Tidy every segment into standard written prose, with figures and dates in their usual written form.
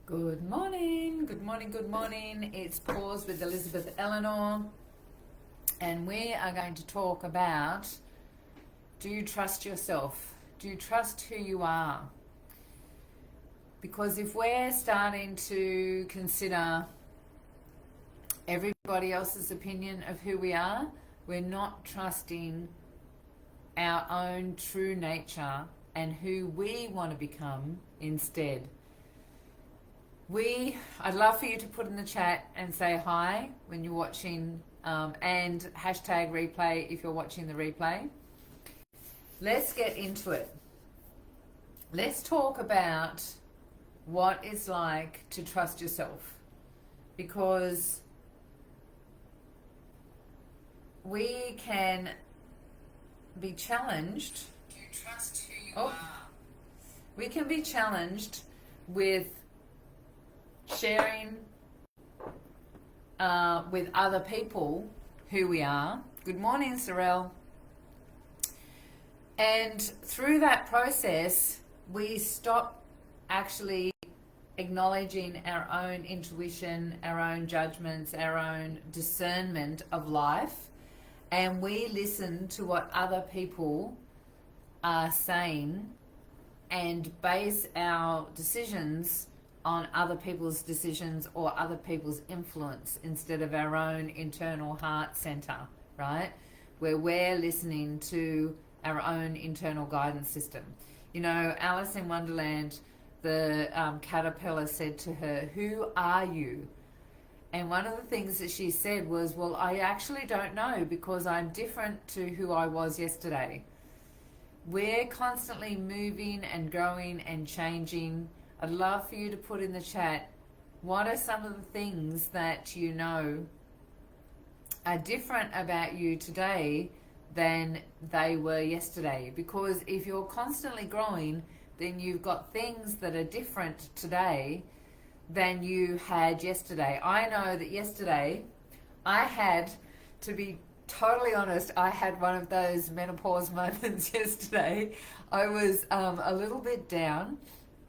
Good morning, good morning, good morning. It's Pause with Elizabeth Eleanor, and we are going to talk about, do you trust yourself? Do you trust who you are? Because if we're starting to consider everybody else's opinion of who we are, we're not trusting our own true nature and who we want to become instead. I'd love for you to put in the chat and say hi when you're watching, and hashtag replay if you're watching the replay. Let's get into it. Let's talk about what it's like to trust yourself, because we can be challenged. Do you trust who you are? We can be challenged with sharing with other people who we are. Good morning, Sorrel. And through that process, we stop actually acknowledging our own intuition, our own judgments, our own discernment of life, and we listen to what other people are saying and base our decisions on other people's decisions or other people's influence instead of our own internal heart center, right? Where we're listening to our own internal guidance system. You know, Alice in Wonderland, the caterpillar said to her, "Who are you?" And one of the things that she said was, "Well, I actually don't know because I'm different to who I was yesterday." We're constantly moving and growing and changing. I'd love for you to put in the chat, what are some of the things that you know are different about you today than they were yesterday? Because if you're constantly growing, then you've got things that are different today than you had yesterday. I know that yesterday I had, to be totally honest, I had one of those menopause moments yesterday. I was a little bit down.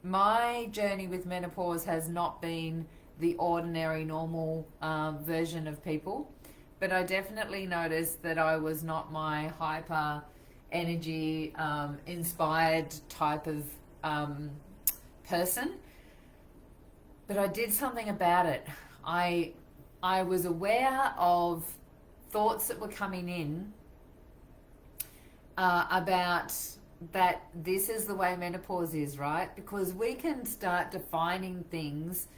My journey with menopause has not been the ordinary, normal version of people, but I definitely noticed that I was not my hyper energy, inspired type of person. But I did something about it. I was aware of thoughts that were coming in about that this is the way menopause is, right? Because we can start defining things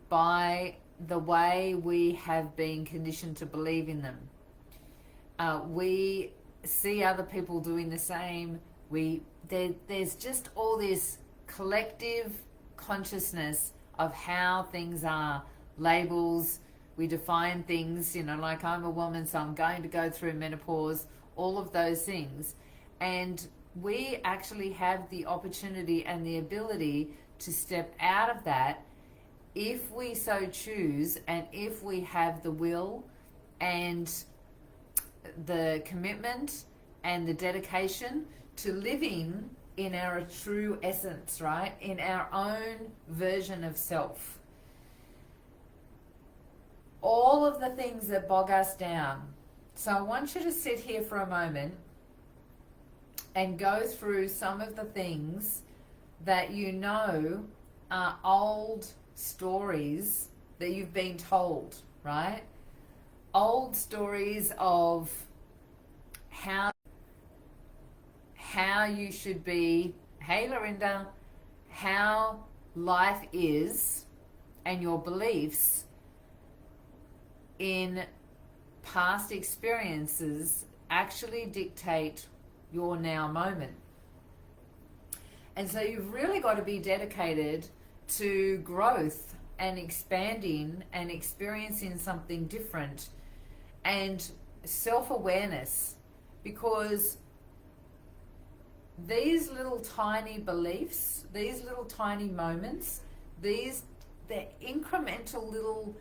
by the way we have been conditioned to believe in them. We see other people doing the same. There's just all this collective consciousness of how things are, labels. We define things, you know, like I'm a woman, so I'm going to go through menopause, all of those things. And we actually have the opportunity and the ability to step out of that if we so choose, and if we have the will and the commitment and the dedication to living in our true essence, right? In our own version of self. All of the things that bog us down. So I want you to sit here for a moment and go through some of the things that you know are old stories that you've been told, right? Old stories of how you should be, hey Lorinda, how life is, and your beliefs in past experiences actually dictate your now moment. And so you've really got to be dedicated to growth and expanding and experiencing something different and self-awareness, because these little tiny beliefs, these little tiny moments, they're incremental little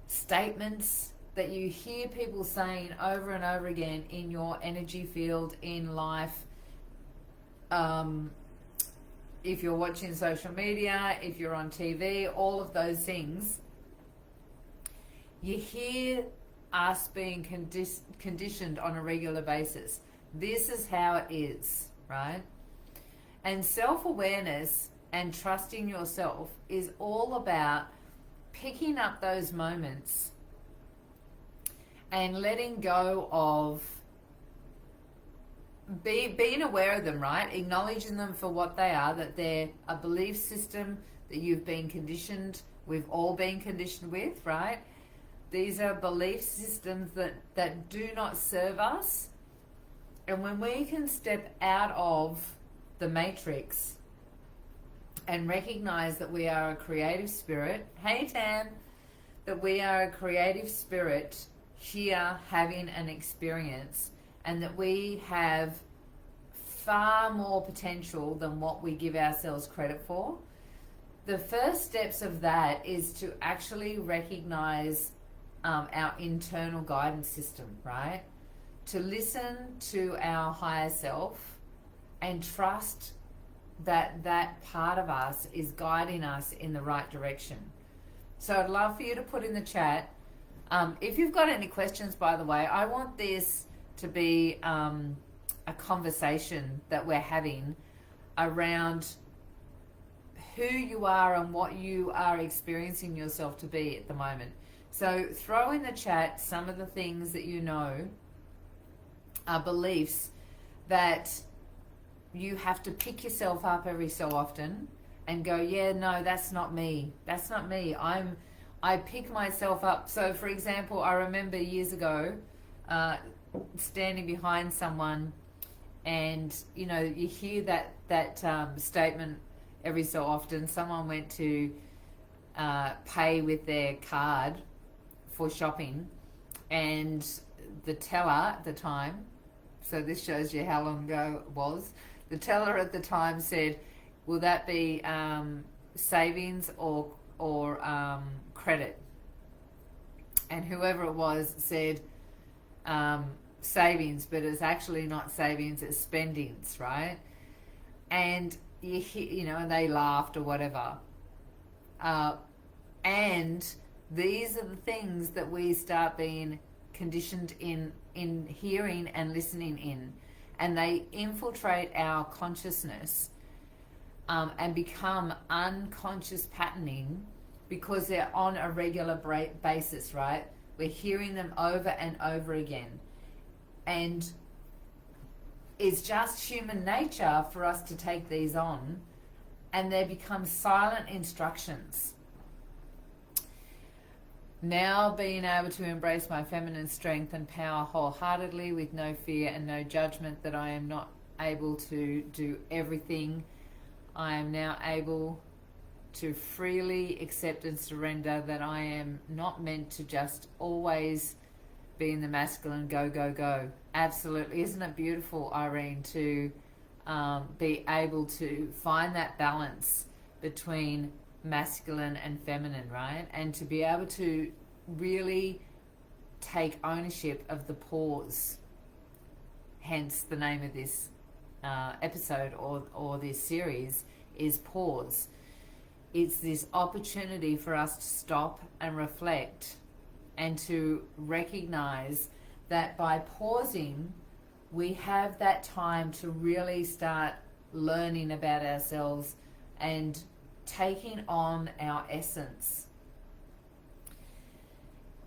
statements that you hear people saying over and over again in your energy field, in life, if you're watching social media, if you're on TV, all of those things, you hear us being conditioned on a regular basis. This is how it is, right? And self-awareness and trusting yourself is all about picking up those moments and letting go of being aware of them, right? Acknowledging them for what they are, that they're a belief system that you've been conditioned, we've all been conditioned with, right? These are belief systems that do not serve us. And when we can step out of the matrix and recognize that we are a creative spirit, hey Tam, that we are a creative spirit here having an experience, and that we have far more potential than what we give ourselves credit for. The first steps of that is to actually recognize our internal guidance system, right? To listen to our higher self and trust that that part of us is guiding us in the right direction. So I'd love for you to put in the chat. If you've got any questions, by the way, I want this to be a conversation that we're having around who you are and what you are experiencing yourself to be at the moment. So throw in the chat some of the things that you know are beliefs that you have to pick yourself up every so often and go, yeah, no, that's not me. That's not me. I pick myself up. So for example, I remember years ago standing behind someone, and you know, you hear that statement every so often. Someone went to pay with their card for shopping, and the teller at the time, so this shows you how long ago it was, the teller at the time said, will that be savings or credit? And whoever it was said savings, but it's actually not savings, it's spendings, right? And you know, and they laughed or whatever. And these are the things that we start being conditioned in hearing and listening in, and they infiltrate our consciousness and become unconscious patterning because they're on a regular basis, right? We're hearing them over and over again. And it's just human nature for us to take these on, and they become silent instructions. Now being able to embrace my feminine strength and power wholeheartedly with no fear and no judgment that I am not able to do everything, I am now able to freely accept and surrender that I am not meant to just always be in the masculine go, go, go. Absolutely. Isn't it beautiful, Irene, to be able to find that balance between masculine and feminine, right? And to be able to really take ownership of the pause, hence the name of this episode or this series is Pause. It's this opportunity for us to stop and reflect and to recognize that by pausing, we have that time to really start learning about ourselves and taking on our essence.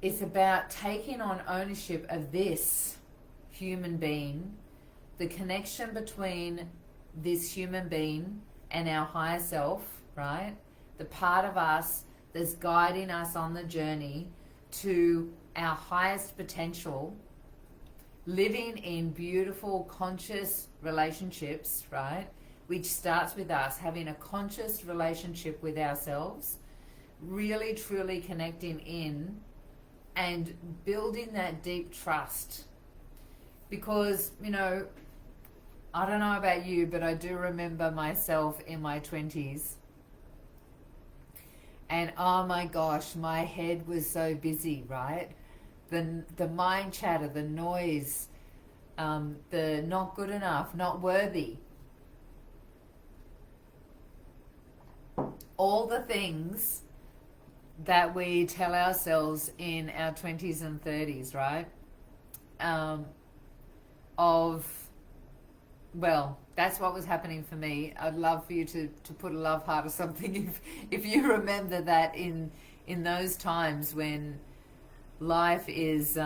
It's about taking on ownership of this human being, the connection between this human being and our higher self, right? The part of us that's guiding us on the journey to our highest potential, living in beautiful, conscious relationships, right? Which starts with us having a conscious relationship with ourselves, really truly connecting in and building that deep trust. Because, you know, I don't know about you, but I do remember myself in my 20s. And oh my gosh, my head was so busy, right? The mind chatter, the noise, the not good enough, not worthy. all the things that we tell ourselves in our 20s and 30s, right? Um, of, well, that's what was happening for me. I'd love for you to put a love heart or something if you remember that in those times when life is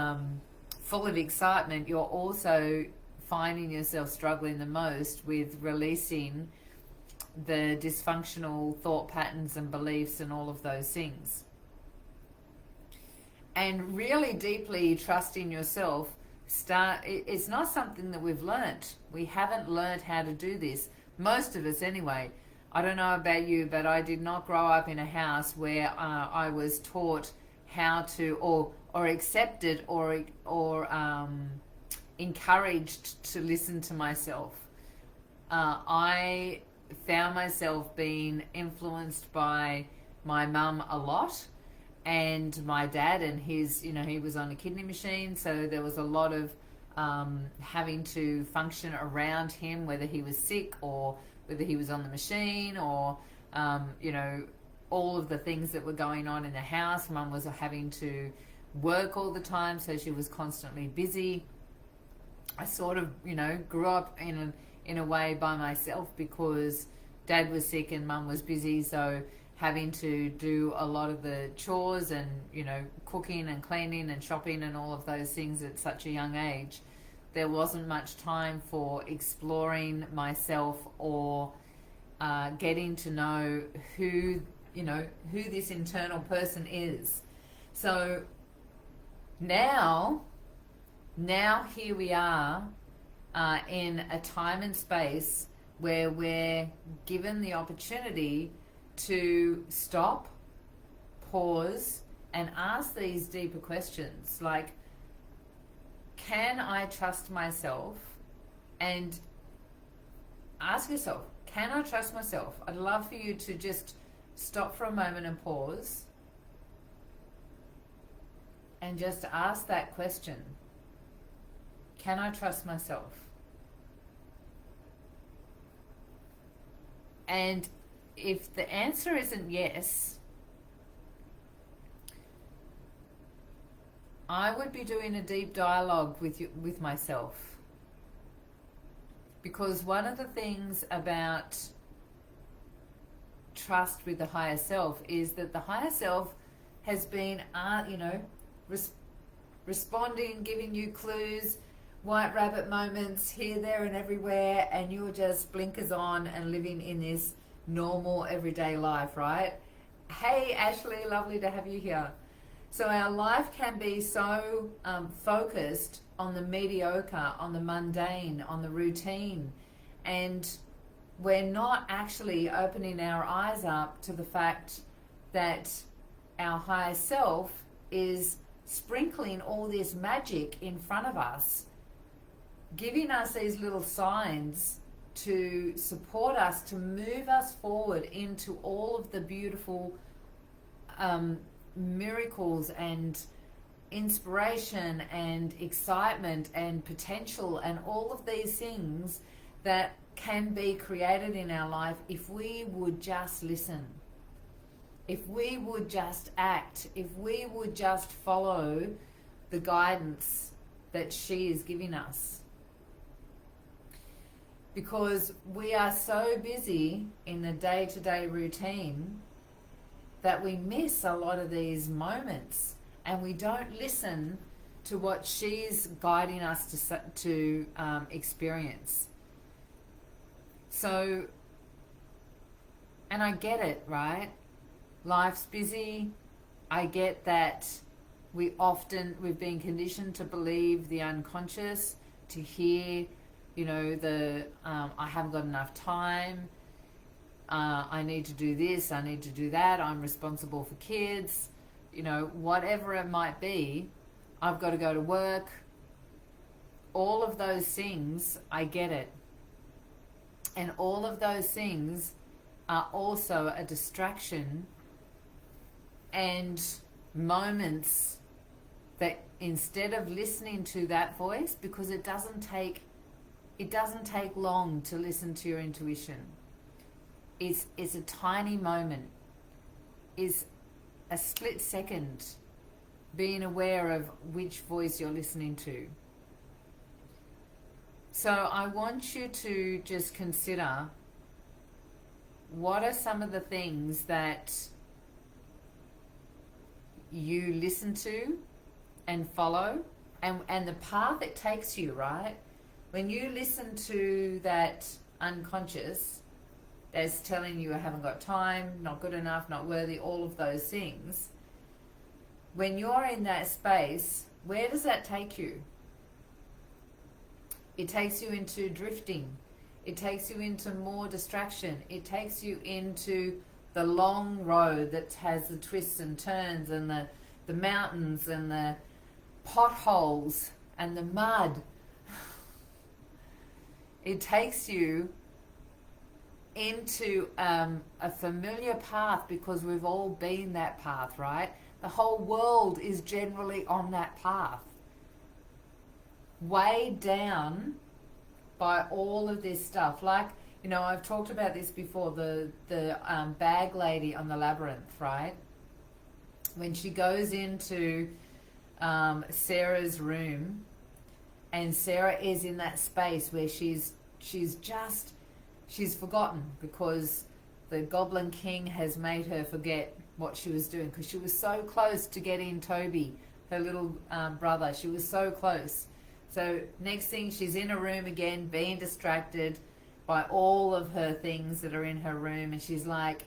full of excitement, you're also finding yourself struggling the most with releasing the dysfunctional thought patterns and beliefs and all of those things. And really deeply trusting yourself, it's not something that we've learnt. We haven't learnt how to do this. Most of us anyway. I don't know about you, but I did not grow up in a house where I was taught how to or accepted or encouraged to listen to myself. I found myself being influenced by my mum a lot, and my dad, and his, he was on a kidney machine, so there was a lot of having to function around him, whether he was sick or whether he was on the machine, or all of the things that were going on in the house. Mum was having to work all the time, so she was constantly busy. I sort of, grew up in a way by myself because Dad was sick and Mum was busy, so having to do a lot of the chores and, cooking and cleaning and shopping and all of those things at such a young age, there wasn't much time for exploring myself or getting to know who this internal person is. So now here we are in a time and space where we're given the opportunity to stop, pause, and ask these deeper questions like, can I trust myself? And ask yourself, can I trust myself? I'd love for you to just stop for a moment and pause and just ask that question. Can I trust myself? And if the answer isn't yes, I would be doing a deep dialogue with myself. Because one of the things about trust with the higher self is that the higher self has been, responding, giving you clues, white rabbit moments here, there, and everywhere, and you're just blinkers on and living in this normal everyday life, right? Hey, Ashley, lovely to have you here. So our life can be so focused on the mediocre, on the mundane, on the routine, and we're not actually opening our eyes up to the fact that our higher self is sprinkling all this magic in front of us, giving us these little signs to support us, to move us forward into all of the beautiful miracles and inspiration and excitement and potential and all of these things that can be created in our life if we would just listen, if we would just act, if we would just follow the guidance that she is giving us. Because we are so busy in the day-to-day routine that we miss a lot of these moments, and we don't listen to what she's guiding us to experience. So, and I get it, right? Life's busy. I get that we've been conditioned to believe the unconscious, to hear, I haven't got enough time. I need to do this, I need to do that, I'm responsible for kids, whatever it might be, I've got to go to work. All of those things, I get it. And all of those things are also a distraction and moments that instead of listening to that voice, because it doesn't take long to listen to your intuition. It's a tiny moment. is a split second being aware of which voice you're listening to. So I want you to just consider, what are some of the things that you listen to and follow, and the path it takes you, right? When you listen to that unconscious that's telling you I haven't got time, not good enough, not worthy, all of those things, when you're in that space, where does that take you? It takes you into drifting. It takes you into more distraction. It takes you into the long road that has the twists and turns and the mountains and the potholes and the mud. It takes you into a familiar path, because we've all been that path, right? The whole world is generally on that path, weighed down by all of this stuff. Like, you know, I've talked about this before, the bag lady on the Labyrinth, right? When she goes into Sarah's room, and Sarah is in that space where she's forgotten, because the Goblin King has made her forget what she was doing, because she was so close to getting Toby, her little brother. She was so close. So next thing, she's in a room again, being distracted by all of her things that are in her room, and she's like,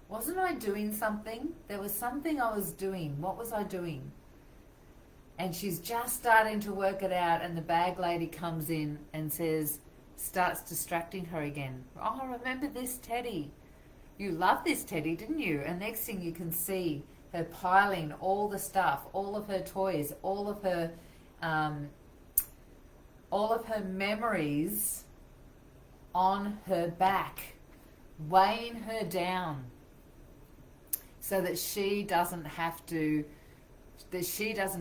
wasn't I doing something? There was something I was doing. What was I doing? And she's just starting to work it out, and the bag lady comes in and starts distracting her again. Oh, remember this teddy? You loved this teddy, didn't you? And next thing, you can see her piling all the stuff, all of her toys, all of her memories on her back, weighing her down, so that she doesn't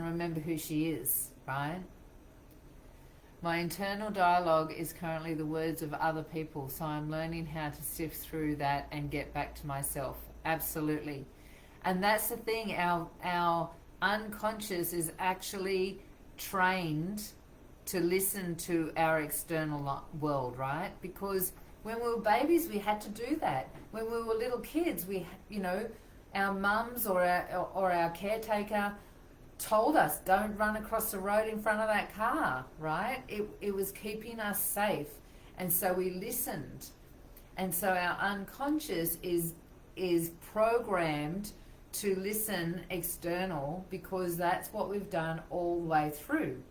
remember who she is, right? My internal dialogue is currently the words of other people, so I'm learning how to sift through that and get back to myself. Absolutely. And that's the thing, our unconscious is actually trained to listen to our external world, right? Because when we were babies, we had to do that. When we were little kids, our mums or our caretaker told us, don't run across the road in front of that car, right? It was keeping us safe. And so we listened. And so our unconscious is programmed to listen external, because that's what we've done all the way through.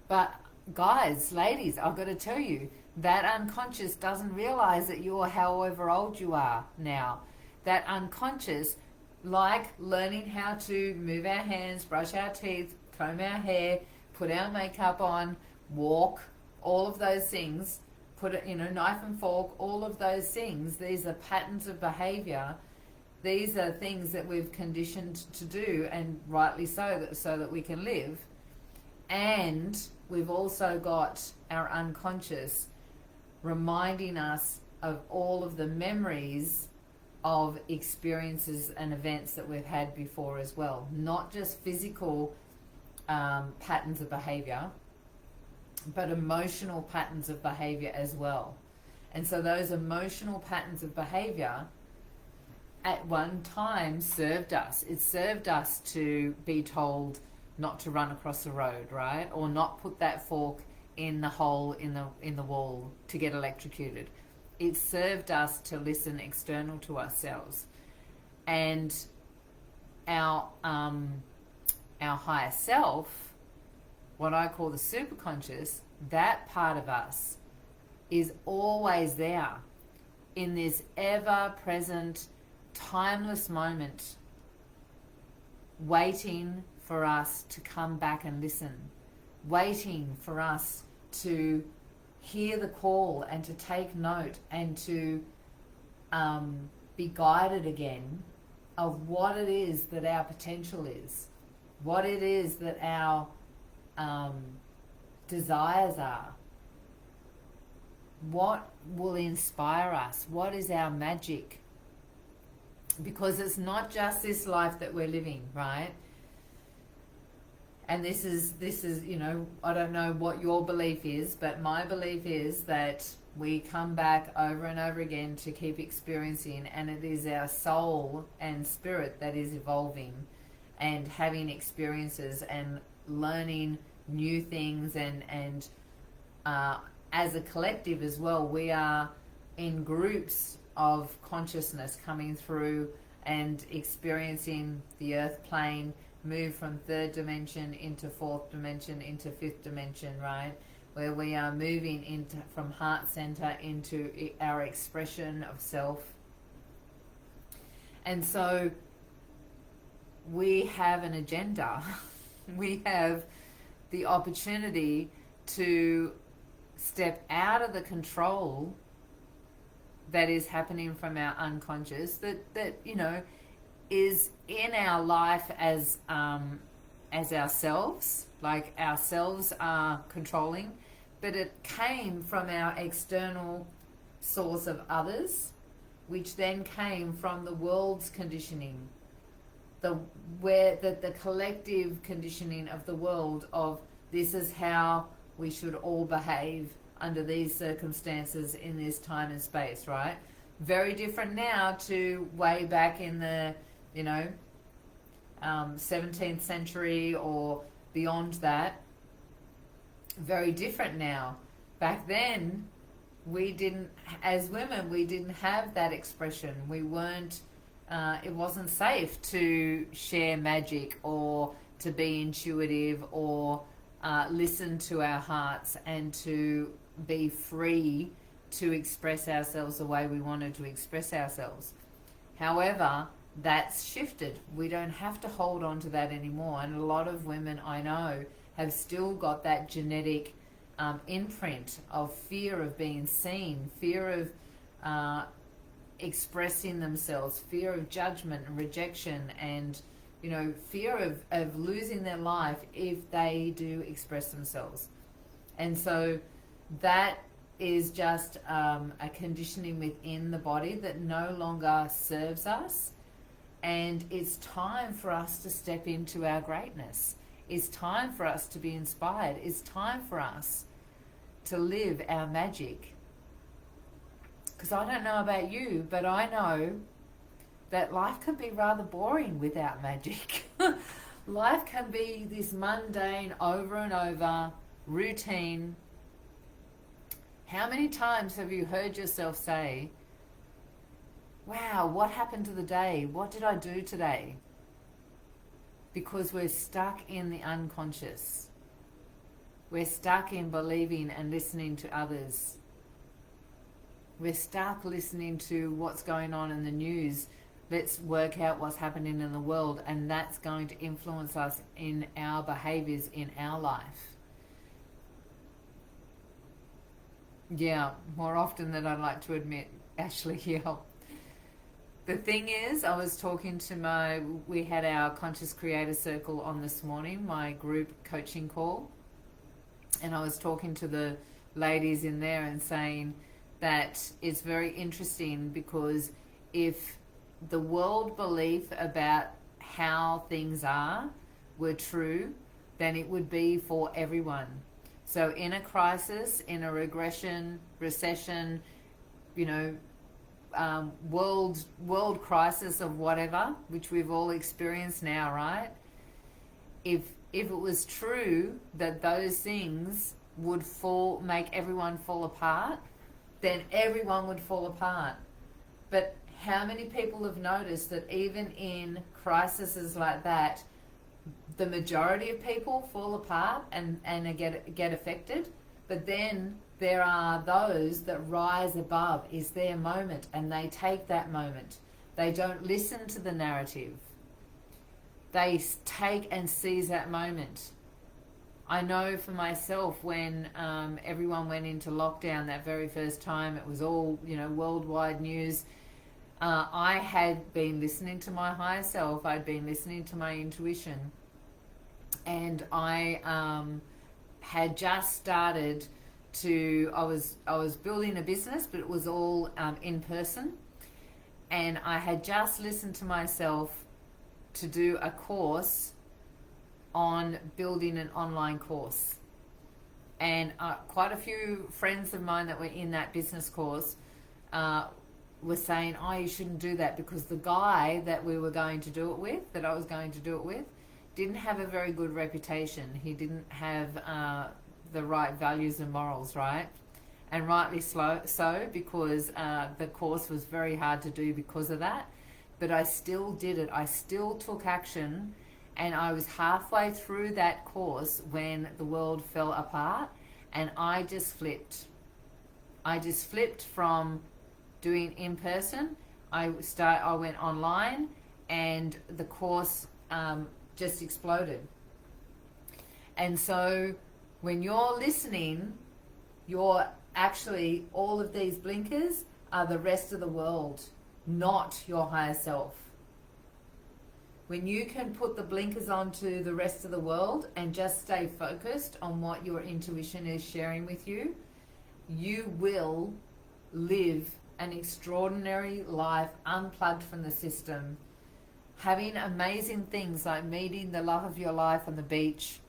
But guys, ladies, I've got to tell you, that unconscious doesn't realize that you're however old you are now. That unconscious, like learning how to move our hands, brush our teeth, comb our hair, put our makeup on, walk, all of those things, knife and fork, all of those things, these are patterns of behavior. These are things that we've conditioned to do, and rightly so that we can live. And we've also got our unconscious reminding us of all of the memories of experiences and events that we've had before as well. Not just physical patterns of behavior, but emotional patterns of behavior as well. And so those emotional patterns of behavior at one time served us. It served us to be told not to run across the road, right? Or not put that fork in the hole in the wall to get electrocuted. It served us to listen external to ourselves. And our higher self, what I call the superconscious, that part of us is always there in this ever-present, timeless moment, waiting for us to come back and listen, waiting for us to hear the call and to take note and to be guided again of what it is that our potential is, what it is that our desires are, what will inspire us, what is our magic. because it's not just this life that we're living, right? And this is I don't know what your belief is, but my belief is that we come back over and over again to keep experiencing, and it is our soul and spirit that is evolving and having experiences and learning new things, and as a collective as well, we are in groups of consciousness coming through and experiencing the earth plane move from third dimension into fourth dimension into fifth dimension, right? Where we are moving into from heart center into our expression of self. And so we have an agenda. We have the opportunity to step out of the control that is happening from our unconscious, that is in our life as ourselves, like ourselves are controlling, but it came from our external source of others, which then came from the world's conditioning, the collective conditioning of the world of this is how we should all behave under these circumstances in this time and space, right? Very different now to way back in the 17th century or beyond that. Very different now. Back then, as women, we didn't have that expression. We weren't, it wasn't safe to share magic or to be intuitive or listen to our hearts and to be free to express ourselves the way we wanted to express ourselves. However, that's shifted. We don't have to hold on to that anymore. And a lot of women I know have still got that genetic imprint of fear of being seen, fear of expressing themselves, fear of judgment and rejection, and fear of losing their life if they do express themselves. And so that is just a conditioning within the body that no longer serves us. And it's time for us to step into our greatness. It's time for us to be inspired. It's time for us to live our magic. Because I don't know about you, but I know that life can be rather boring without magic. Life can be this mundane, over and over, routine. How many times have you heard yourself say, wow, what happened to the day? What did I do today? Because we're stuck in the unconscious. We're stuck in believing and listening to others. We're stuck listening to what's going on in the news. Let's work out what's happening in the world, and that's going to influence us in our behaviors in our life. Yeah, more often than I'd like to admit, Ashley. Yeah. The thing is, I was talking to we had our Conscious Creator Circle on this morning, my group coaching call, and I was talking to the ladies in there and saying that it's very interesting because if the world belief about how things are were true, then it would be for everyone. So in a crisis, in a regression, recession, world crisis of whatever, which we've all experienced now, right? If it was true that those things would make everyone fall apart, then everyone would fall apart. But how many people have noticed that even in crises like that, the majority of people fall apart and get affected, but then there are those that rise above, is their moment, and they take that moment. They don't listen to the narrative. They take and seize that moment. I know for myself when everyone went into lockdown that very first time, it was all, worldwide news. I had been listening to my higher self. I'd been listening to my intuition. And I had just started I was building a business, but it was all in person. and I had just listened to myself to do a course on building an online course. And quite a few friends of mine that were in that business course were saying, oh, you shouldn't do that, because the guy that we were going to do it with, that I was going to do it with, didn't have a very good reputation. He didn't have the right values and morals, right? And rightly so, because the course was very hard to do because of that. But I still did it. I still took action, and I was halfway through that course when the world fell apart, and I just flipped. I just flipped from doing in person. I went online, and the course just exploded. And so when you're listening, you're actually, all of these blinkers are the rest of the world, not your higher self. When you can put the blinkers onto the rest of the world and just stay focused on what your intuition is sharing with you, you will live an extraordinary life unplugged from the system, having amazing things like meeting the love of your life on the beach,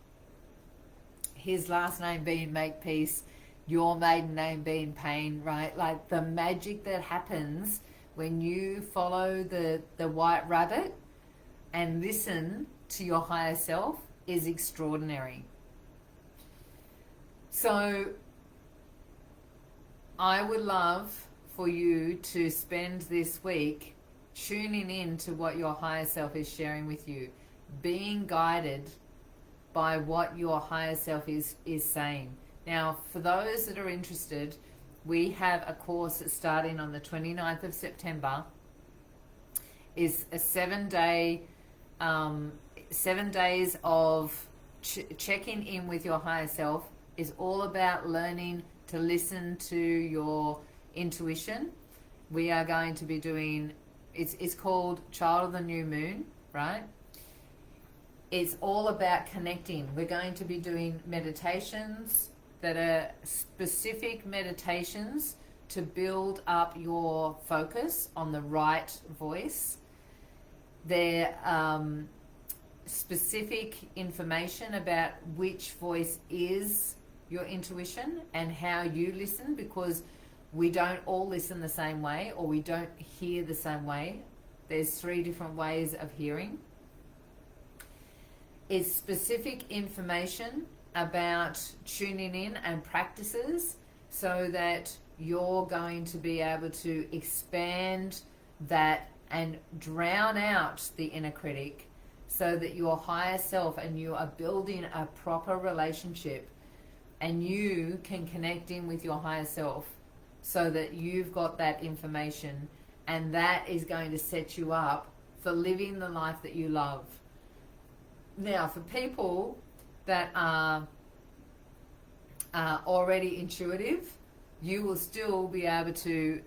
his last name being Makepeace, your maiden name being Pain, right? Like the magic that happens when you follow the white rabbit and listen to your higher self is extraordinary. So I would love for you to spend this week tuning in to what your higher self is sharing with you, being guided by what your higher self is saying. Now, for those that are interested, we have a course that's starting on the 29th of September. It's a 7 days of checking in with your higher self. Is all about learning to listen to your intuition. We are going to be doing, it's called Child of the New Moon, right? It's all about connecting. We're going to be doing meditations that are specific meditations to build up your focus on the right voice. They're specific information about which voice is your intuition and how you listen, because we don't all listen the same way, or we don't hear the same way. There's 3 different ways of hearing. It's specific information about tuning in and practices so that you're going to be able to expand that and drown out the inner critic, so that your higher self and you are building a proper relationship, and you can connect in with your higher self so that you've got that information, and that is going to set you up for living the life that you love. Now, for people that are already intuitive, you will still be able to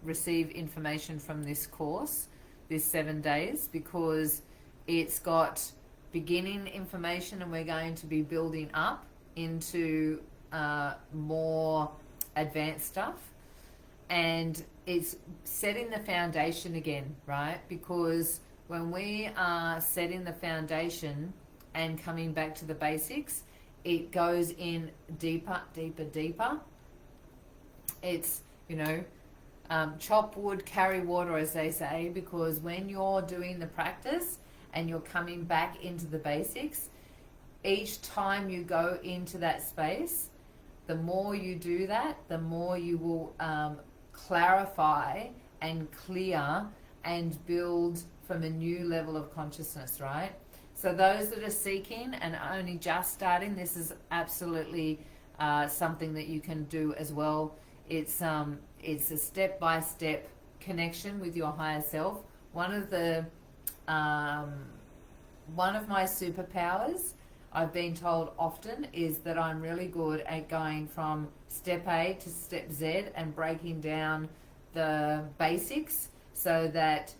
receive information from this course, this 7 days, because it's got beginning information, and we're going to be building up into more advanced stuff. And it's setting the foundation again, right? Because when we are setting the foundation and coming back to the basics, it goes in deeper, deeper, deeper. It's, chop wood, carry water, as they say, because when you're doing the practice and you're coming back into the basics, each time you go into that space, the more you do that, the more you will clarify and clear and build from a new level of consciousness, right? So those that are seeking and only just starting, this is absolutely something that you can do as well. It's a step-by-step connection with your higher self. One of my superpowers, I've been told often, is that I'm really good at going from step A to step Z and breaking down the basics so that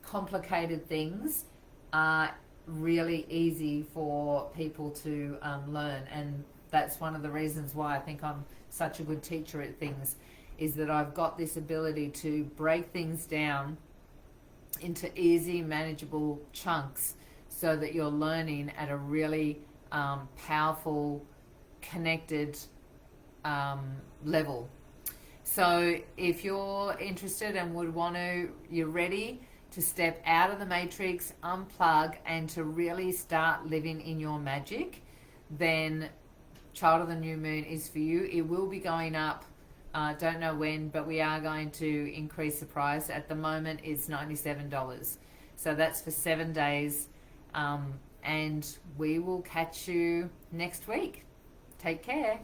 complicated things are really easy for people to learn. And that's one of the reasons why I think I'm such a good teacher at things, is that I've got this ability to break things down into easy, manageable chunks so that you're learning at a really powerful, connected level. So if you're interested and would want to, you're ready to step out of the matrix, unplug, and to really start living in your magic, then Child of the New Moon is for you. It will be going up. Don't know when, but we are going to increase the price. At the moment, it's $97. So that's for 7 days. And we will catch you next week. Take care.